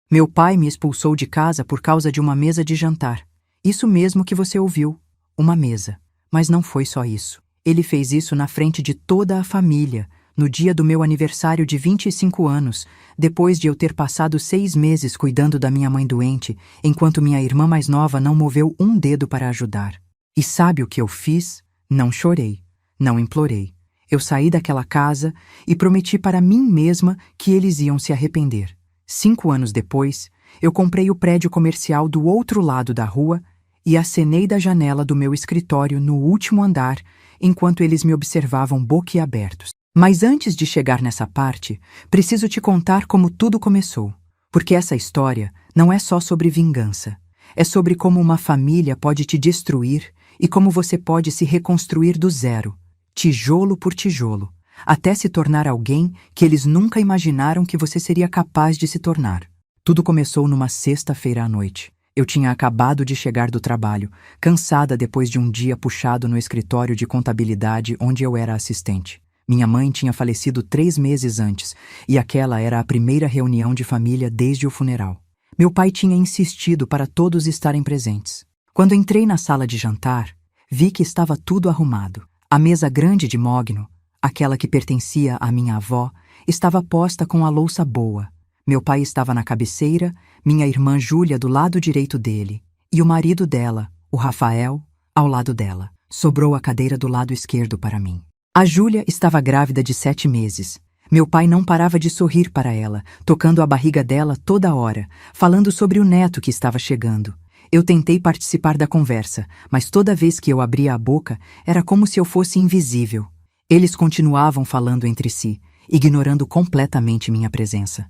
Meu pai me expulsou de casa por causa de uma mesa de jantar. Isso mesmo que você ouviu, uma mesa. Mas não foi só isso. Ele fez isso na frente de toda a família, no dia do meu aniversário de 25 anos, depois de eu ter passado 6 meses cuidando da minha mãe doente, enquanto minha irmã mais nova não moveu um dedo para ajudar. E sabe o que eu fiz? Não chorei, não implorei. Eu saí daquela casa e prometi para mim mesma que eles iam se arrepender. 5 anos depois, eu comprei o prédio comercial do outro lado da rua e acenei da janela do meu escritório no último andar, enquanto eles me observavam boquiabertos. Mas antes de chegar nessa parte, preciso te contar como tudo começou. Porque essa história não é só sobre vingança. É sobre como uma família pode te destruir e como você pode se reconstruir do zero, tijolo por tijolo, até se tornar alguém que eles nunca imaginaram que você seria capaz de se tornar. Tudo começou numa sexta-feira à noite. Eu tinha acabado de chegar do trabalho, cansada depois de um dia puxado no escritório de contabilidade onde eu era assistente. Minha mãe tinha falecido 3 meses antes, e aquela era a primeira reunião de família desde o funeral. Meu pai tinha insistido para todos estarem presentes. Quando entrei na sala de jantar, vi que estava tudo arrumado. A mesa grande de mogno, aquela que pertencia à minha avó, estava posta com a louça boa. Meu pai estava na cabeceira, minha irmã Júlia do lado direito dele, e o marido dela, o Rafael, ao lado dela. Sobrou a cadeira do lado esquerdo para mim. A Júlia estava grávida de 7 meses. Meu pai não parava de sorrir para ela, tocando a barriga dela toda hora, falando sobre o neto que estava chegando. Eu tentei participar da conversa, mas toda vez que eu abria a boca, era como se eu fosse invisível. Eles continuavam falando entre si, ignorando completamente minha presença.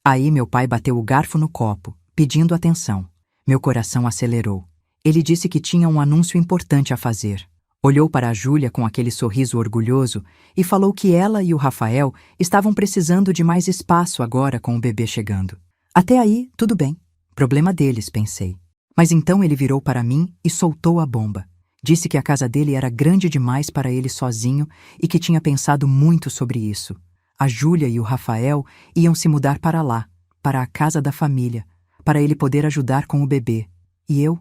Aí meu pai bateu o garfo no copo, pedindo atenção. Meu coração acelerou. Ele disse que tinha um anúncio importante a fazer. Olhou para a Júlia com aquele sorriso orgulhoso e falou que ela e o Rafael estavam precisando de mais espaço agora com o bebê chegando. Até aí, tudo bem. Problema deles, pensei. Mas então ele virou para mim e soltou a bomba. Disse que a casa dele era grande demais para ele sozinho e que tinha pensado muito sobre isso. A Júlia e o Rafael iam se mudar para lá, para a casa da família, para ele poder ajudar com o bebê. E eu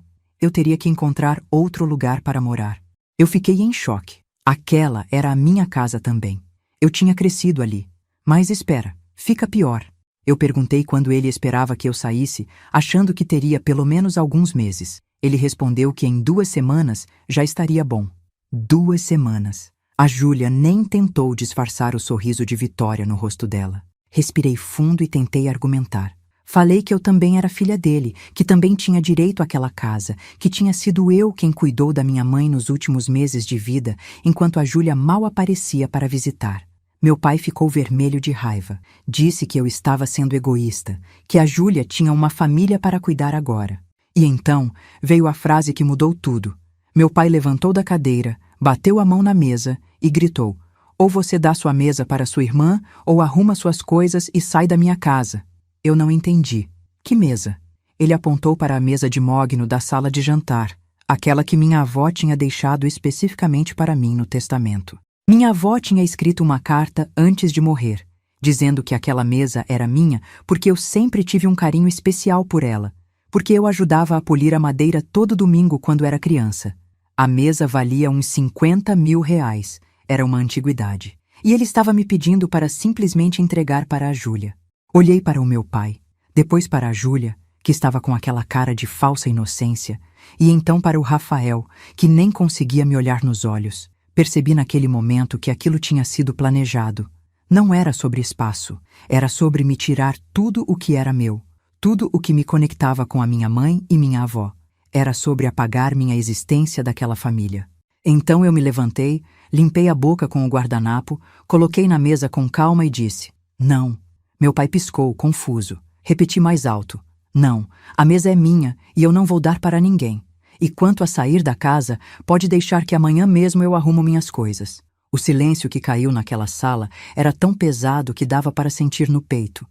teria que encontrar outro lugar para morar. Eu fiquei em choque. Aquela era a minha casa também. Eu tinha crescido ali. Mas espera, fica pior. Eu perguntei quando ele esperava que eu saísse, achando que teria pelo menos alguns meses. Ele respondeu que em 2 semanas já estaria bom. 2 semanas. A Júlia nem tentou disfarçar o sorriso de vitória no rosto dela. Respirei fundo e tentei argumentar. Falei que eu também era filha dele, que também tinha direito àquela casa, que tinha sido eu quem cuidou da minha mãe nos últimos meses de vida, enquanto a Júlia mal aparecia para visitar. Meu pai ficou vermelho de raiva. Disse que eu estava sendo egoísta, que a Júlia tinha uma família para cuidar agora. E então veio a frase que mudou tudo. Meu pai levantou da cadeira, bateu a mão na mesa e gritou: "Ou você dá sua mesa para sua irmã, ou arruma suas coisas e sai da minha casa." Eu não entendi. Que mesa? Ele apontou para a mesa de mogno da sala de jantar, aquela que minha avó tinha deixado especificamente para mim no testamento. Minha avó tinha escrito uma carta antes de morrer, dizendo que aquela mesa era minha porque eu sempre tive um carinho especial por ela, porque eu ajudava a polir a madeira todo domingo quando era criança. A mesa valia uns 50 mil reais, era uma antiguidade. E ele estava me pedindo para simplesmente entregar para a Júlia. Olhei para o meu pai, depois para a Júlia, que estava com aquela cara de falsa inocência, e então para o Rafael, que nem conseguia me olhar nos olhos. Percebi naquele momento que aquilo tinha sido planejado. Não era sobre espaço, era sobre me tirar tudo o que era meu, tudo o que me conectava com a minha mãe e minha avó. Era sobre apagar minha existência daquela família. Então eu me levantei, limpei a boca com o guardanapo, coloquei na mesa com calma e disse: "Não." Meu pai piscou, confuso. Repeti mais alto: "Não, a mesa é minha e eu não vou dar para ninguém. E quanto a sair da casa, pode deixar que amanhã mesmo eu arrumo minhas coisas." O silêncio que caiu naquela sala era tão pesado que dava para sentir no peito.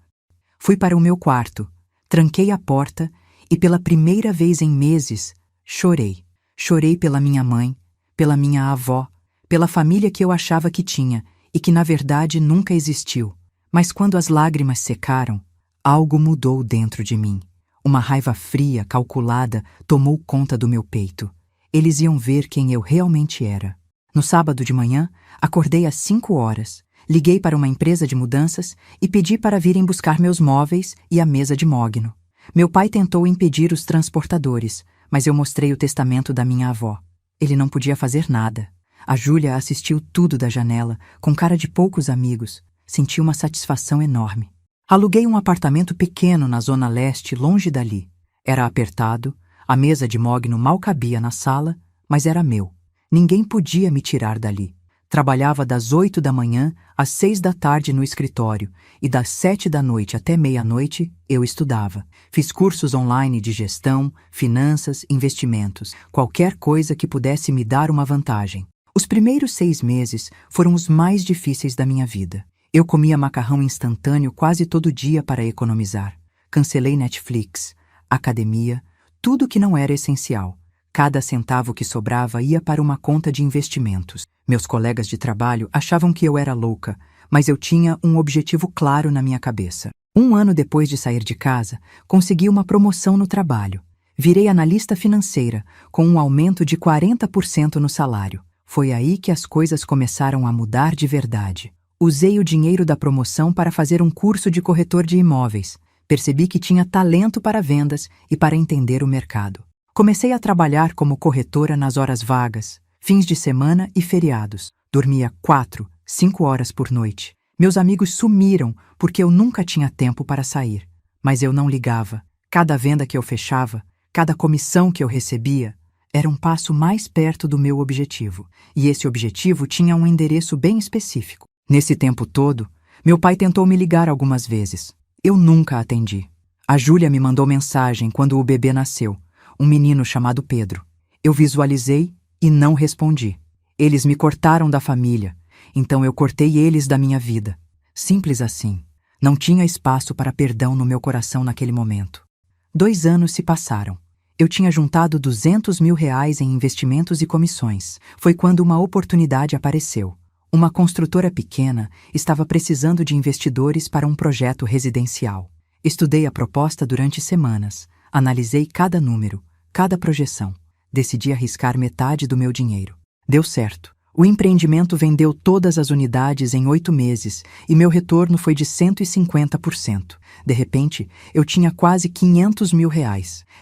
Fui para o meu quarto, tranquei a porta e pela primeira vez em meses, chorei. Chorei pela minha mãe, pela minha avó, pela família que eu achava que tinha e que na verdade nunca existiu. Mas quando as lágrimas secaram, Algo mudou dentro de mim. Uma raiva fria, calculada, tomou conta do meu peito. Eles iam ver quem eu realmente era. No sábado de manhã, acordei às 5 horas, liguei para uma empresa de mudanças e pedi para virem buscar meus móveis e a mesa de mogno. Meu pai tentou impedir os transportadores, mas eu mostrei o testamento da minha avó. Ele não podia fazer nada. A Júlia assistiu tudo da janela, com cara de poucos amigos. Senti uma satisfação enorme. Aluguei um apartamento pequeno na zona leste, longe dali. Era apertado, a mesa de mogno mal cabia na sala, mas era meu. Ninguém podia me tirar dali. Trabalhava das 8 da manhã às 6 da tarde no escritório e das 7 da noite até meia-noite eu estudava. Fiz cursos online de gestão, finanças, investimentos, qualquer coisa que pudesse me dar uma vantagem. Os primeiros 6 meses foram os mais difíceis da minha vida. Eu comia macarrão instantâneo quase todo dia para economizar. Cancelei Netflix, academia, tudo que não era essencial. Cada centavo que sobrava ia para uma conta de investimentos. Meus colegas de trabalho achavam que eu era louca, mas eu tinha um objetivo claro na minha cabeça. 1 ano depois de sair de casa, consegui uma promoção no trabalho. Virei analista financeira, com um aumento de 40% no salário. Foi aí que as coisas começaram a mudar de verdade. Usei o dinheiro da promoção para fazer um curso de corretor de imóveis. Percebi que tinha talento para vendas e para entender o mercado. Comecei a trabalhar como corretora nas horas vagas, fins de semana e feriados. Dormia 4, 5 horas por noite. Meus amigos sumiram porque eu nunca tinha tempo para sair. Mas eu não ligava. Cada venda que eu fechava, cada comissão que eu recebia, era um passo mais perto do meu objetivo. E esse objetivo tinha um endereço bem específico. Nesse tempo todo, meu pai tentou me ligar algumas vezes. Eu nunca atendi. A Júlia me mandou mensagem quando o bebê nasceu, um menino chamado Pedro. Eu visualizei e não respondi. Eles me cortaram da família, então eu cortei eles da minha vida. Simples assim. Não tinha espaço para perdão no meu coração naquele momento. 2 anos se passaram. Eu tinha juntado R$200 mil em investimentos e comissões. Foi quando uma oportunidade apareceu. Uma construtora pequena estava precisando de investidores para um projeto residencial. Estudei a proposta durante semanas, analisei cada número, cada projeção. Decidi arriscar metade do meu dinheiro. Deu certo. O empreendimento vendeu todas as unidades em 8 meses e meu retorno foi de 150%. De repente, eu tinha quase R$500 mil.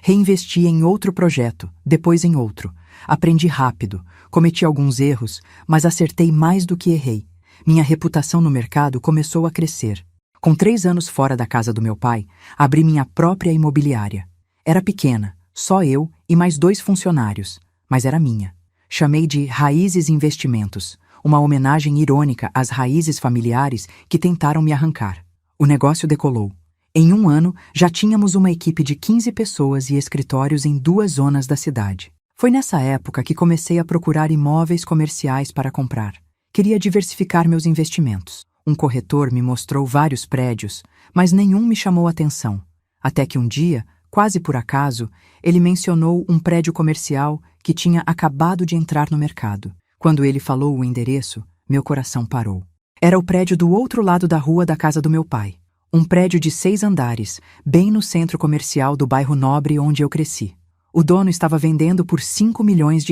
Reinvesti em outro projeto, depois em outro. Aprendi rápido, cometi alguns erros, mas acertei mais do que errei. Minha reputação no mercado começou a crescer. Com 3 anos fora da casa do meu pai, abri minha própria imobiliária. Era pequena, só eu e mais 2 funcionários, mas era minha. Chamei de Raízes Investimentos, uma homenagem irônica às raízes familiares que tentaram me arrancar. O negócio decolou. Em 1 ano, já tínhamos uma equipe de 15 pessoas e escritórios em 2 zonas da cidade. Foi nessa época que comecei a procurar imóveis comerciais para comprar. Queria diversificar meus investimentos. Um corretor me mostrou vários prédios, mas nenhum me chamou atenção. Até que um dia, quase por acaso, ele mencionou um prédio comercial que tinha acabado de entrar no mercado. Quando ele falou o endereço, meu coração parou. Era o prédio do outro lado da rua da casa do meu pai. Um prédio de 6 andares, bem no centro comercial do bairro Nobre onde eu cresci. O dono estava vendendo por R$5 milhões,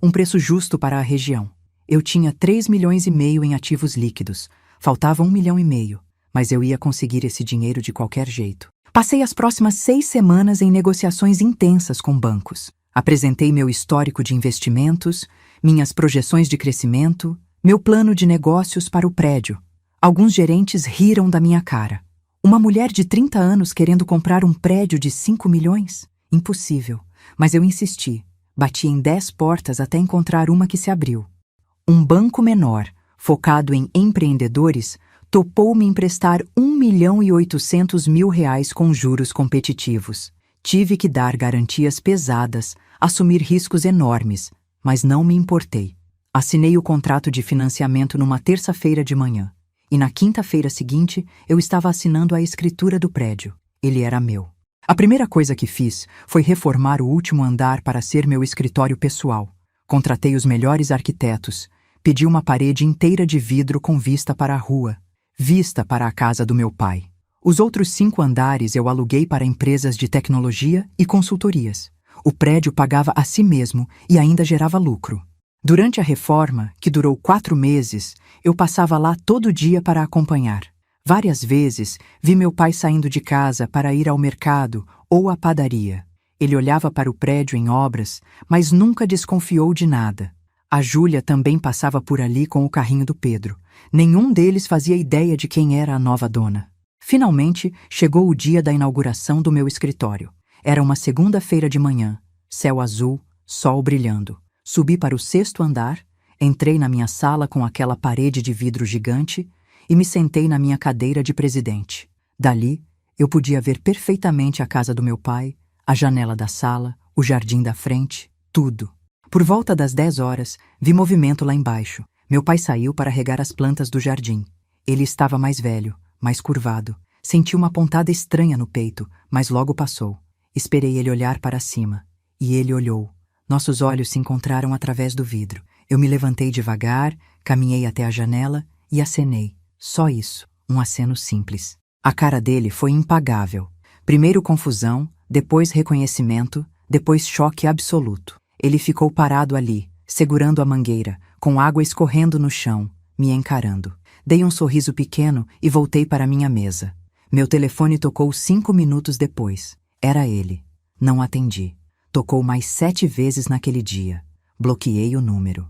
um preço justo para a região. Eu tinha R$3,5 milhões em ativos líquidos. Faltava R$1,5 milhão, mas eu ia conseguir esse dinheiro de qualquer jeito. Passei as próximas 6 semanas em negociações intensas com bancos. Apresentei meu histórico de investimentos, minhas projeções de crescimento, meu plano de negócios para o prédio. Alguns gerentes riram da minha cara. Uma mulher de 30 anos querendo comprar um prédio de 5 milhões? Impossível. Mas eu insisti. Bati em 10 portas até encontrar uma que se abriu. Um banco menor, focado em empreendedores, topou me emprestar R$1,8 milhão com juros competitivos. Tive que dar garantias pesadas, assumir riscos enormes, mas não me importei. Assinei o contrato de financiamento numa terça-feira de manhã. E na quinta-feira seguinte, eu estava assinando a escritura do prédio. Ele era meu. A primeira coisa que fiz foi reformar o último andar para ser meu escritório pessoal. Contratei os melhores arquitetos. Pedi uma parede inteira de vidro com vista para a rua, vista para a casa do meu pai. Os outros 5 andares eu aluguei para empresas de tecnologia e consultorias. O prédio pagava a si mesmo e ainda gerava lucro. Durante a reforma, que durou 4 meses, eu passava lá todo dia para acompanhar. Várias vezes vi meu pai saindo de casa para ir ao mercado ou à padaria. Ele olhava para o prédio em obras, mas nunca desconfiou de nada. A Júlia também passava por ali com o carrinho do Pedro. Nenhum deles fazia ideia de quem era a nova dona. Finalmente, chegou o dia da inauguração do meu escritório. Era uma segunda-feira de manhã, céu azul, sol brilhando. Subi para o 6º andar, entrei na minha sala com aquela parede de vidro gigante e me sentei na minha cadeira de presidente. Dali, eu podia ver perfeitamente a casa do meu pai, a janela da sala, o jardim da frente, tudo. Por volta das 10 horas, vi movimento lá embaixo. Meu pai saiu para regar as plantas do jardim. Ele estava mais velho, mais curvado. Senti uma pontada estranha no peito, mas logo passou. Esperei ele olhar para cima. E ele olhou. Nossos olhos se encontraram através do vidro. Eu me levantei devagar, caminhei até a janela e acenei. Só isso, um aceno simples. A cara dele foi impagável. Primeiro confusão, depois reconhecimento, depois choque absoluto. Ele ficou parado ali, segurando a mangueira, com água escorrendo no chão, me encarando. Dei um sorriso pequeno e voltei para minha mesa. Meu telefone tocou 5 minutos depois. Era ele. Não atendi. Tocou mais 7 vezes naquele dia. Bloqueei o número.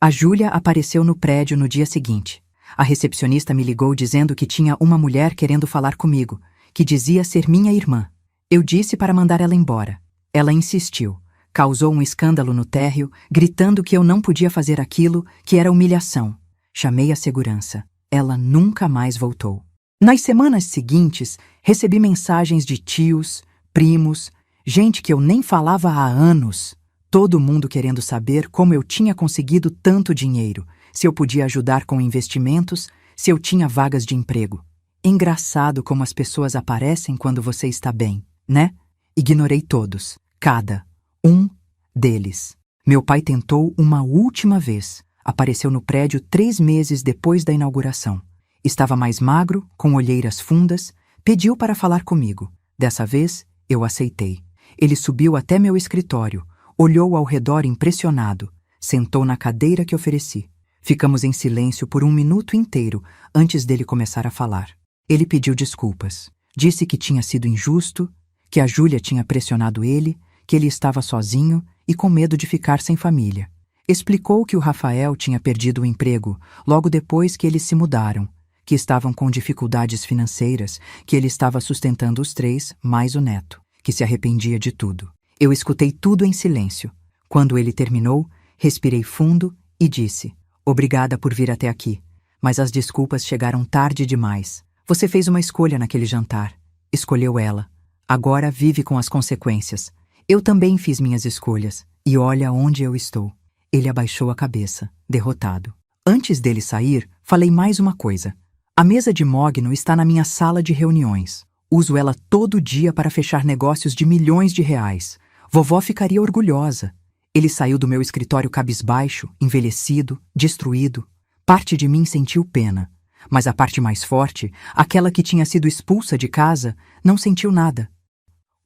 A Júlia apareceu no prédio no dia seguinte. A recepcionista me ligou dizendo que tinha uma mulher querendo falar comigo, que dizia ser minha irmã. Eu disse para mandar ela embora. Ela insistiu. Causou um escândalo no térreo, gritando que eu não podia fazer aquilo, que era humilhação. Chamei a segurança. Ela nunca mais voltou. Nas semanas seguintes, recebi mensagens de tios, primos, gente que eu nem falava há anos. Todo mundo querendo saber como eu tinha conseguido tanto dinheiro, se eu podia ajudar com investimentos, se eu tinha vagas de emprego. Engraçado como as pessoas aparecem quando você está bem, né? Ignorei todos, cada um deles. Meu pai tentou uma última vez. Apareceu no prédio 3 meses depois da inauguração. Estava mais magro, com olheiras fundas, pediu para falar comigo. Dessa vez, eu aceitei. Ele subiu até meu escritório, olhou ao redor impressionado, sentou na cadeira que ofereci. Ficamos em silêncio por 1 minuto inteiro antes dele começar a falar. Ele pediu desculpas. Disse que tinha sido injusto, que a Júlia tinha pressionado ele, que ele estava sozinho e com medo de ficar sem família. Explicou que o Rafael tinha perdido o emprego logo depois que eles se mudaram, que estavam com dificuldades financeiras, que ele estava sustentando os 3, mais o neto, que se arrependia de tudo. Eu escutei tudo em silêncio. Quando ele terminou, respirei fundo e disse: "Obrigada por vir até aqui, mas as desculpas chegaram tarde demais. Você fez uma escolha naquele jantar. Escolheu ela. Agora vive com as consequências. Eu também fiz minhas escolhas, e olha onde eu estou." Ele abaixou a cabeça, derrotado. Antes dele sair, falei mais uma coisa. A mesa de mogno está na minha sala de reuniões. Uso ela todo dia para fechar negócios de milhões de reais. Vovó ficaria orgulhosa. Ele saiu do meu escritório cabisbaixo, envelhecido, destruído. Parte de mim sentiu pena. Mas a parte mais forte, aquela que tinha sido expulsa de casa, não sentiu nada.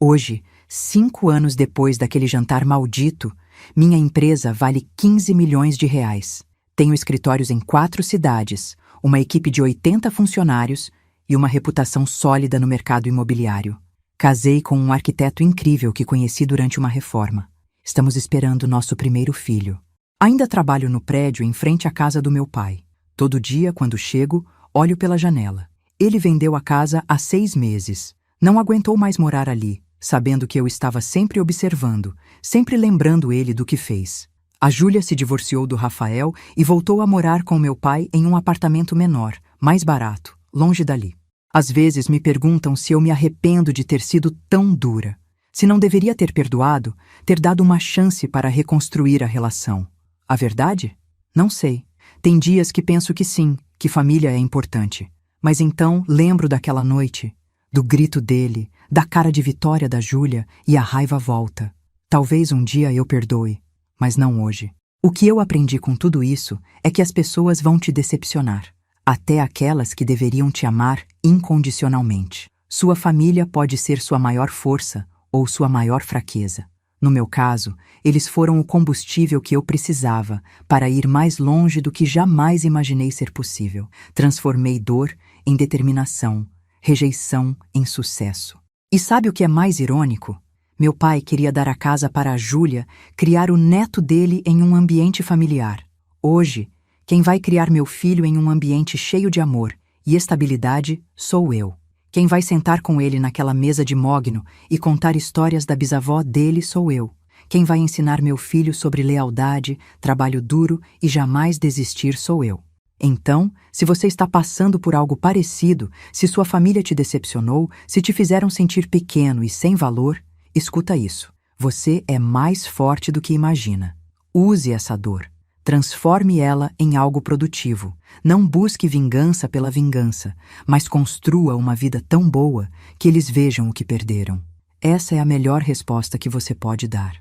Hoje, 5 anos depois daquele jantar maldito, minha empresa vale 15 milhões de reais. Tenho escritórios em 4 cidades, uma equipe de 80 funcionários e uma reputação sólida no mercado imobiliário. Casei com um arquiteto incrível que conheci durante uma reforma. Estamos esperando nosso primeiro filho. Ainda trabalho no prédio em frente à casa do meu pai. Todo dia, quando chego, olho pela janela. Ele vendeu a casa há 6 meses. Não aguentou mais morar ali, sabendo que eu estava sempre observando, sempre lembrando ele do que fez. A Júlia se divorciou do Rafael e voltou a morar com meu pai em um apartamento menor, mais barato, longe dali. Às vezes me perguntam se eu me arrependo de ter sido tão dura, se não deveria ter perdoado, ter dado uma chance para reconstruir a relação. A verdade? Não sei. Tem dias que penso que sim, que família é importante. Mas então lembro daquela noite, do grito dele, da cara de vitória da Júlia e a raiva volta. Talvez um dia eu perdoe, mas não hoje. O que eu aprendi com tudo isso é que as pessoas vão te decepcionar. até aquelas que deveriam te amar incondicionalmente. Sua família pode ser sua maior força ou sua maior fraqueza. No meu caso, eles foram o combustível que eu precisava para ir mais longe do que jamais imaginei ser possível. Transformei dor em determinação, rejeição em sucesso. E sabe o que é mais irônico? Meu pai queria dar a casa para a Júlia, criar o neto dele em um ambiente familiar. Hoje, quem vai criar meu filho em um ambiente cheio de amor e estabilidade sou eu. Quem vai sentar com ele naquela mesa de mogno e contar histórias da bisavó dele sou eu. Quem vai ensinar meu filho sobre lealdade, trabalho duro e jamais desistir sou eu. Então, se você está passando por algo parecido, se sua família te decepcionou, se te fizeram sentir pequeno e sem valor, escuta isso. Você é mais forte do que imagina. Use essa dor. Transforme ela em algo produtivo. Não busque vingança pela vingança, mas construa uma vida tão boa que eles vejam o que perderam. Essa é a melhor resposta que você pode dar.